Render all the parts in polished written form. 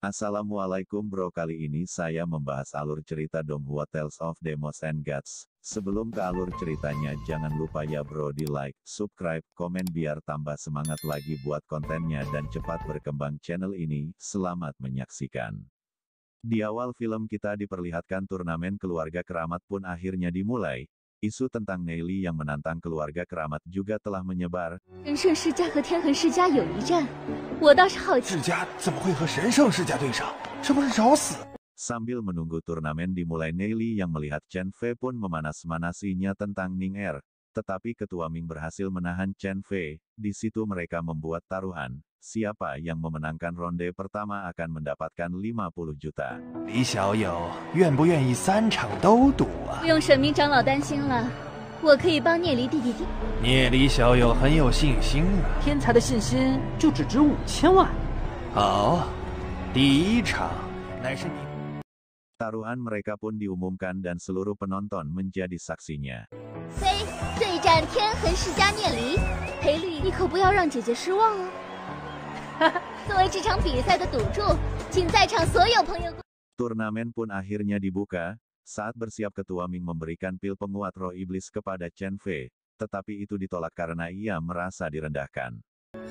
Assalamualaikum bro, kali ini saya membahas alur cerita Donghua Tales of Demons and Gods. Sebelum ke alur ceritanya jangan lupa ya bro di like, subscribe, komen biar tambah semangat lagi buat kontennya dan cepat berkembang channel ini. Selamat menyaksikan. Di awal film kita diperlihatkan turnamen keluarga keramat pun akhirnya dimulai. Isu tentang Neili yang menantang keluarga keramat juga telah menyebar. 神圣世家和天恒世家有一战，我倒是好奇。世家怎么会和神圣世家对上？这不是找死？ Sambil menunggu turnamen dimulai, Neili yang melihat Chen Fei pun memanas-manasinya tentang Ning Er. Tetapi ketua Ming berhasil menahan Chen Fei. Di situ mereka membuat taruhan. Siapa yang memenangkan ronde pertama akan mendapatkan 50 juta. 李小友愿不愿意3场都赌啊？不用沈明长老担心了，我可以帮聂离弟弟定。聂离小友很有信心啊。天才的信心就只值5000万。好，第一场乃是你。 Taruhan mereka pun diumumkan dan seluruh penonton menjadi saksinya. 飞对战天恒世家聂离，赔率你可不要让姐姐失望哦。作为这场比赛的赌注，请在场所有朋友。 Turnamen pun akhirnya dibuka, saat bersiap ketua Ming memberikan pil penguat roh iblis kepada Chen Fei, tetapi itu ditolak karena ia merasa direndahkan.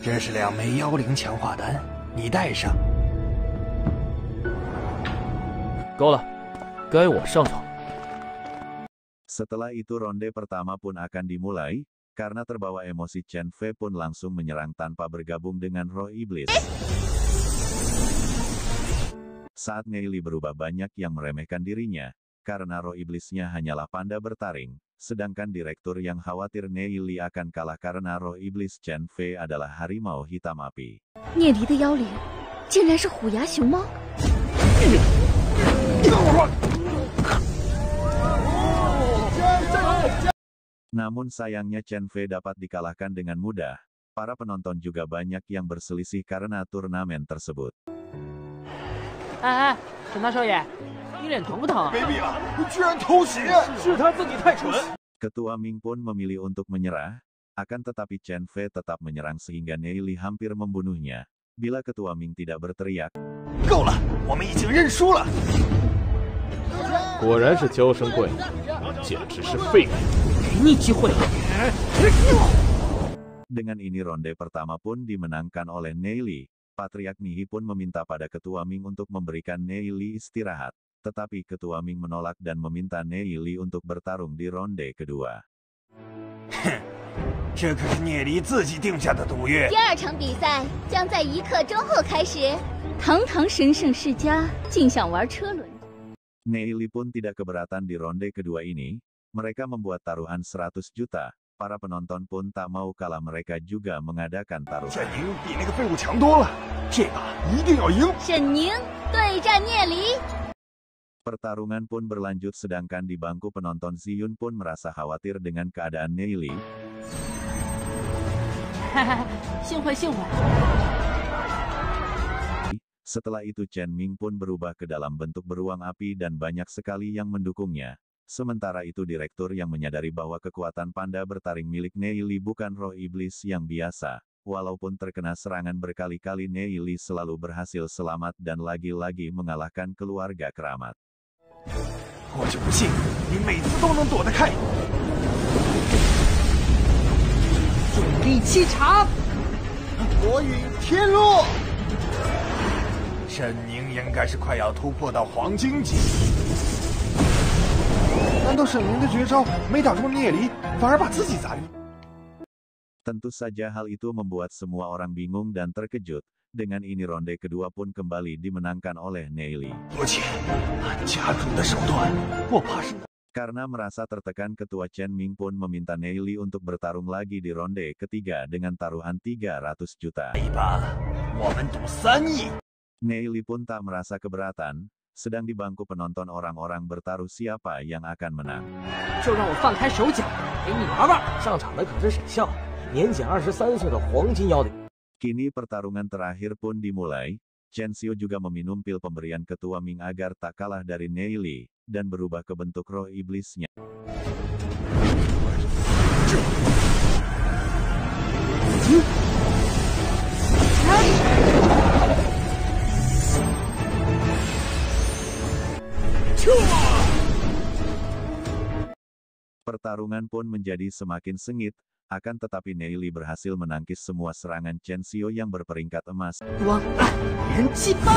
这是2枚10强化丹，你带上。够了，该我上场。 Setelah itu ronde pertama pun akan dimulai, karena terbawa emosi Chen Fei pun langsung menyerang tanpa bergabung dengan roh iblis. Saat Neili berubah banyak yang meremehkan dirinya, karena roh iblisnya hanyalah panda bertaring, sedangkan direktur yang khawatir Neili akan kalah karena roh iblis Chen Fei adalah harimau hitam api. 聂离的妖灵竟然是虎牙熊猫。 Namun sayangnya Chen Fei dapat dikalahkan dengan mudah. Para penonton juga banyak yang berselisih karena turnamen tersebut. 哎，沈大少爷，你脸疼不疼？卑鄙了，你居然偷袭！是他自己太蠢。 Ketua Ming pun memilih untuk menyerah, akan tetapi Chen Fei tetap menyerang sehingga Neili hampir membunuhnya. Bila Ketua Ming tidak berteriak, 够了，我们已经认输了。 果然是娇生惯养，简直是废物！给你机会。 Dengan ini ronde pertama pun dimenangkan oleh Neili. Patriark Nihi pun meminta pada Ketua Ming untuk memberikan Neili istirahat. Tetapi Ketua Ming menolak dan meminta Neili untuk bertarung di ronde kedua. 哼，这可是聂离自己定下的赌约。第2场比赛将在1刻钟后开始。堂堂神圣世家竟想玩车轮。 Neili pun tidak keberatan di ronde kedua ini. Mereka membuat taruhan 100 juta. Para penonton pun tak mau kalah, mereka juga mengadakan 沈 taruhan. 宁比那个废物强多了，这把一定要赢。 沈宁对战聂离。 Pertarungan pun berlanjut sedangkan di bangku penonton Ziyun pun merasa khawatir dengan keadaan Neili. 幸会幸会。 Setelah itu Chen Ming pun berubah ke dalam bentuk beruang api dan banyak sekali yang mendukungnya. Sementara itu direktur yang menyadari bahwa kekuatan panda bertaring milik Neili bukan roh iblis yang biasa. Walaupun terkena serangan berkali-kali, Neili selalu berhasil selamat dan lagi-lagi mengalahkan keluarga keramat. 我就不信你每次都能躲得开。重力气场，火陨天落。 沈宁应该是快要突破到黄金级。难道沈宁的绝招没打中聂离，反而把自己砸晕？ Tentu saja hal itu membuat semua orang bingung dan terkejut. Dengan ini ronde kedua pun kembali dimenangkan oleh Neili. 多钱？家主的手段，我怕是。 Karena merasa tertekan, Ketua Chen Ming pun meminta Neili untuk bertarung lagi di ronde ketiga dengan taruhan 300 juta. 一把，我们赌3亿。 Neili pun tak merasa keberatan. Sedang di bangku penonton orang-orang bertaruh siapa yang akan menang. 就让我放开手脚，给你玩玩。上场的可是沈笑，年仅23岁的黄金妖灵。 Kini pertarungan terakhir pun dimulai. Chen Xiu juga meminum pil pemberian Ketua Ming agar tak kalah dari Neili, dan berubah ke bentuk roh iblisnya. Pertarungan pun menjadi semakin sengit, akan tetapi Neili berhasil menangkis semua serangan Chen Xiao yang berperingkat emas. 光元气爆！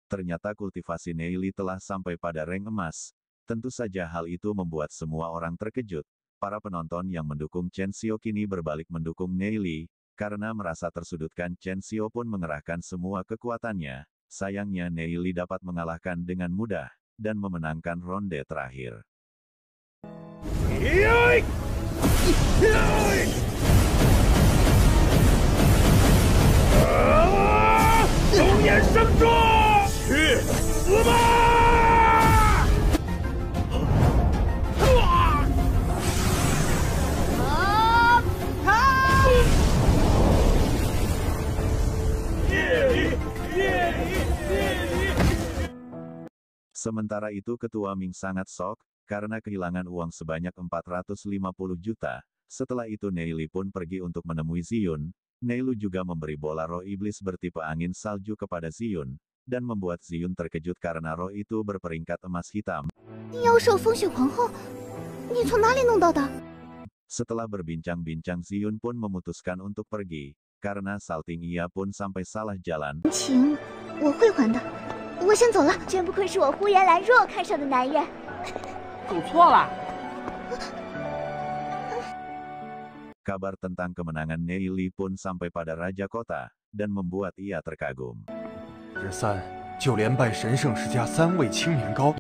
Ternyata kultivasi Neili telah sampai pada rank emas. Tentu saja hal itu membuat semua orang terkejut. Para penonton yang mendukung Chen Xiao kini berbalik mendukung Neili, karena merasa tersudutkan. Chen Xiao pun mengerahkan semua kekuatannya. Sayangnya Neili dapat mengalahkan dengan mudah, dan memenangkan ronde terakhir. Sementara itu Ketua Ming sangat shock, karena kehilangan uang sebanyak 450 juta. Setelah itu Neili pun pergi untuk menemui Ziyun. Neilu juga memberi bola roh iblis bertipe angin salju kepada Ziyun, dan membuat Ziyun terkejut karena roh itu berperingkat emas hitam. Setelah berbincang-bincang Ziyun pun memutuskan untuk pergi, karena salting ia pun sampai salah jalan. 我先走了，真不愧是我呼延兰若看上的男人。走错了。Kabar tentang kemenangan Neili pun sampai pada Raja Kota, dan membuat ia terkagum. 日三，就连拜神圣世家3位青年高。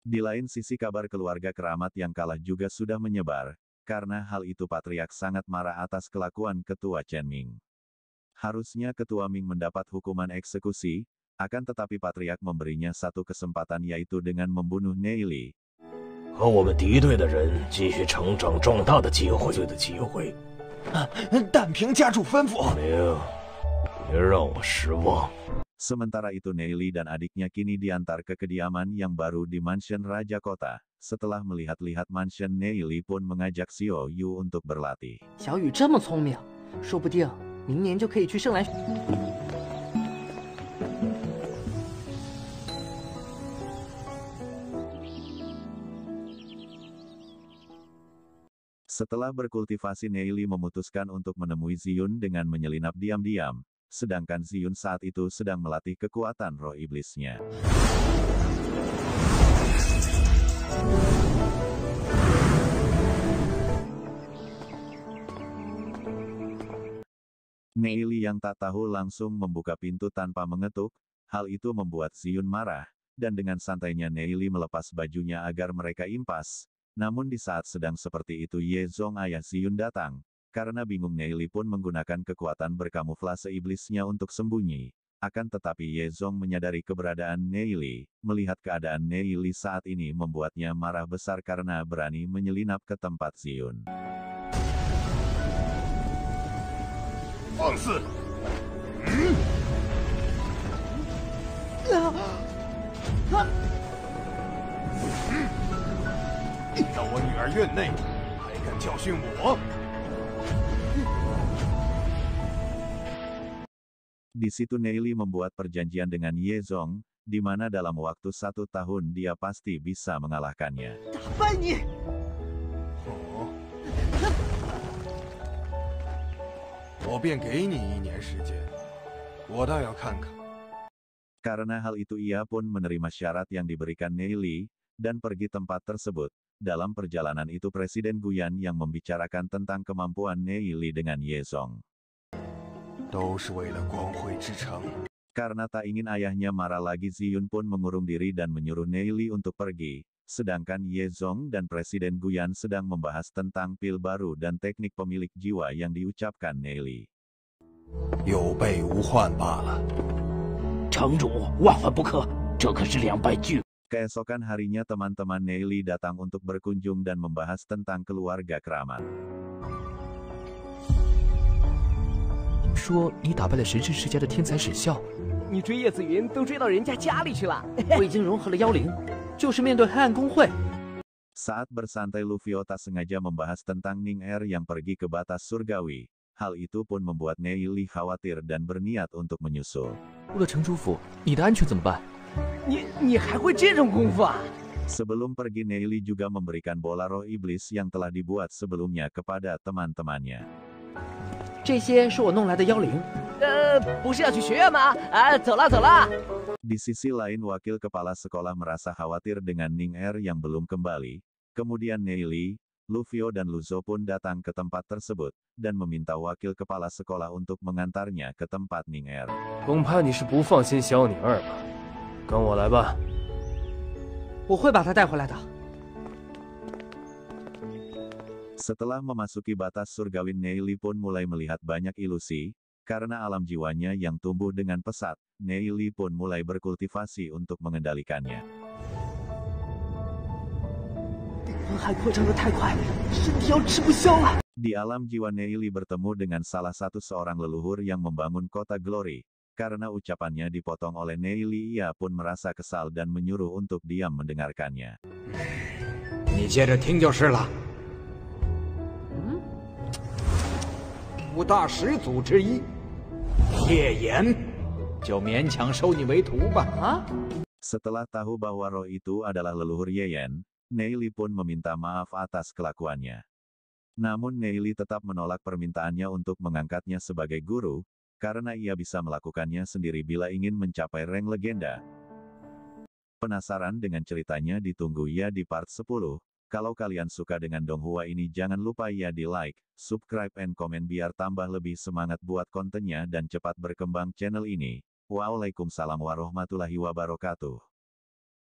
Di lain sisi kabar keluarga keramat yang kalah juga sudah menyebar, karena hal itu Patriark sangat marah atas kelakuan Ketua Chen Ming. Harusnya Ketua Ming mendapat hukuman eksekusi, akan tetapi Patriark memberinya satu kesempatan yaitu dengan membunuh Neili. 和我们敌对的人继续成长壮大的机会。但凭家主吩咐。明，别让我失望。 Sementara itu Neili dan adiknya kini diantar ke kediaman yang baru di mansion Raja Kota. Setelah melihat-lihat mansion, Neili pun mengajak Xiao Yu untuk berlatih. 小雨这么聪明，说不定明年就可以去圣兰。 Setelah berkultivasi Neili memutuskan untuk menemui Ziyun dengan menyelinap diam-diam, sedangkan Ziyun saat itu sedang melatih kekuatan roh iblisnya. Neili yang tak tahu langsung membuka pintu tanpa mengetuk, hal itu membuat Ziyun marah, dan dengan santainya Neili melepas bajunya agar mereka impas. Namun di saat sedang seperti itu Ye Zong ayah Ziyun datang, karena bingung Neili pun menggunakan kekuatan berkamuflase iblisnya untuk sembunyi. Akan tetapi Ye Zong menyadari keberadaan Neili, melihat keadaan Neili saat ini membuatnya marah besar karena berani menyelinap ke tempat Ziyun. 放肆！在我女儿院内，还敢教训我？ Di situ Neili membuat perjanjian dengan Ye Zong, di mana dalam waktu 1 tahun dia pasti bisa mengalahkannya. 打败你！ 我便给你1年时间，我倒要看看。 Karena hal itu ia pun menerima syarat yang diberikan Neili, dan pergi tempat tersebut. Dalam perjalanan itu Presiden Guyan yang membicarakan tentang kemampuan Neili dengan Ye Zong. 都是为了光辉之城。 Karena tak ingin ayahnya marah lagi, Ziyun pun mengurung diri dan menyuruh Neili untuk pergi. Sedangkan Ye Zong dan Presiden Guyan sedang membahas tentang pil baru dan teknik pemilik jiwa yang diucapkan Neili. 有备无患罢了。 城主，万万不可，这可是2败俱。 Keesokan harinya teman-teman Neili datang untuk berkunjung dan membahas tentang keluarga keramat. 说你打败了神圣世家的天才史校，你追叶子云都追到人家家里去了。我已经融合了妖灵，就是面对黑暗公会， Saat bersantai Luffy tak sengaja membahas tentang Ning Er yang pergi ke batas surgawi. Hal itu pun membuat Nei Li khawatir dan berniat untuk menyusul. 入了城主府，你的安全怎么办？你还会这种功夫啊？ Sebelum pergi Nei Li juga memberikan bola roh iblis yang telah dibuat sebelumnya kepada teman-temannya. 这些是我弄来的妖灵。不是要去学院吗？走了走了。 Di sisi lain wakil kepala sekolah merasa khawatir dengan Ning Er yang belum kembali. Kemudian Nei Li, Luffy dan Luzo pun datang ke tempat tersebut, dan meminta wakil kepala sekolah untuk mengantarnya ke tempat Ning Er. 恐怕你是不放心小宁儿吧？跟我来吧。我会把他带回来的。 Setelah memasuki batas surgawi Nei Li pun mulai melihat banyak ilusi, karena alam jiwanya yang tumbuh dengan pesat, Nei Li pun mulai berkultivasi untuk mengendalikannya. 海扩张得太快，身体要吃不消了。 Di alam jiwa Nei Li bertemu dengan salah satu seorang leluhur yang membangun kota Glory. Karena ucapannya dipotong oleh Nei Li, ia pun merasa kesal dan menyuruh untuk diam mendengarkannya. 你接着听就是了。五大始祖之一，叶岩，就勉强收你为徒吧。Setelah tahu bahwa roh itu adalah leluhur Yeyen, Nei Li pun meminta maaf atas kelakuannya. Namun Nei Li tetap menolak permintaannya untuk mengangkatnya sebagai guru, karena ia bisa melakukannya sendiri bila ingin mencapai rank legenda. Penasaran dengan ceritanya? Ditunggu ya di part 10. Kalau kalian suka dengan Donghua ini jangan lupa ya di like, subscribe and komen biar tambah lebih semangat buat kontennya dan cepat berkembang channel ini. Waalaikumsalam warahmatullahi wabarakatuh.